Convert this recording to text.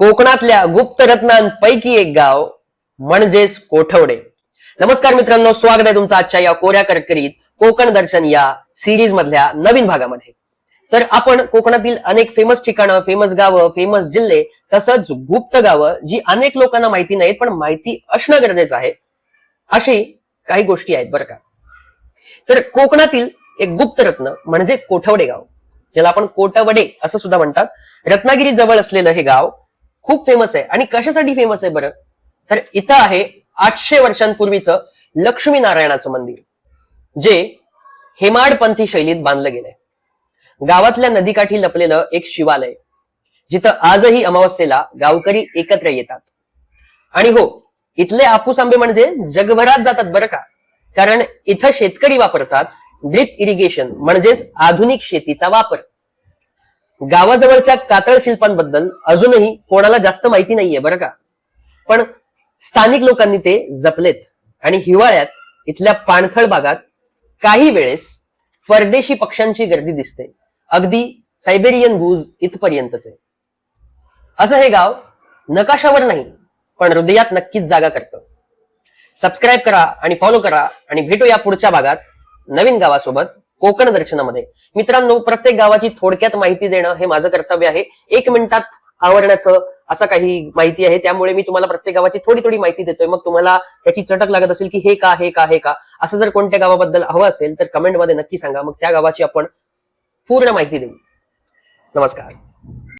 कोकणातल्या गुप्त रत्नांपैकी एक गाव म्हणजेच कोठवडे. नमस्कार मित्रांनो, स्वागत आहे तुमचं आजच्या या कोऱ्या करकरीत कोकण दर्शन या सिरीज मधल्या नवीन भागामध्ये. तर आपण कोकणातील अनेक फेमस ठिकाणं, फेमस गावं, फेमस जिल्हे, तसंच गुप्त गावं जी अनेक लोकांना माहिती नाहीत पण माहिती असणं गरजेचं आहे, अशी काही गोष्टी आहेत बरं का. तर कोकणातील एक गुप्त रत्न म्हणजे कोठवडे गाव, ज्याला आपण कोटवडे असं सुद्धा म्हणतात. रत्नागिरी जवळ असलेलं हे गाव खूप फेमस आहे. आणि कशासाठी फेमस आहे बरं, तर इथं आहे 800 वर्षांपूर्वीचं लक्ष्मी नारायणाचं मंदिर, जे हेमाडपंथी शैलीत बांधलं गेलंय. गावातल्या नदीकाठी लपलेलं एक शिवालय, जिथं आजही अमावस्येला गावकरी एकत्र येतात. आणि हो, इथले आपूस आंबे म्हणजे जगभरात जातात बरं का, कारण इथं शेतकरी वापरतात ड्रिप इरिगेशन म्हणजेच आधुनिक शेतीचा वापर. गावाजवळच्या कातळ शिल्पांबद्दल अजूनही कोणाला जास्त माहिती नाहीये बरं का, पण स्थानिक लोकांनी ते जपलेत. आणि हिवाळ्यात इथल्या पाणथळ भागात काही वेळेस परदेशी पक्ष्यांची गर्दी दिसते, अगदी सायबेरियन गूज इथपर्यंतचे. असं हे गाव नकाशावर नाही पण हृदयात नक्कीच जागा करतं. सबस्क्राईब करा आणि फॉलो करा आणि भेटूया पुढच्या भागात नवीन गावासोबत कोकण दर्शनामध्ये. मित्रांनो, प्रत्येक गावाची थोडक्यात माहिती देणं हे माझं कर्तव्य आहे. 1 मिनिटात आवरण्याचं असं काही माहिती आहे, त्यामुळे मी तुम्हाला प्रत्येक गावाची थोडी थोडी माहिती देतोय. मग तुम्हाला त्याची चटक लागत असेल की हे का हे का हे का असं जर कोणत्या गावाबद्दल हवं असेल तर कमेंटमध्ये नक्की सांगा, मग त्या गावाची आपण पूर्ण माहिती देऊ. नमस्कार.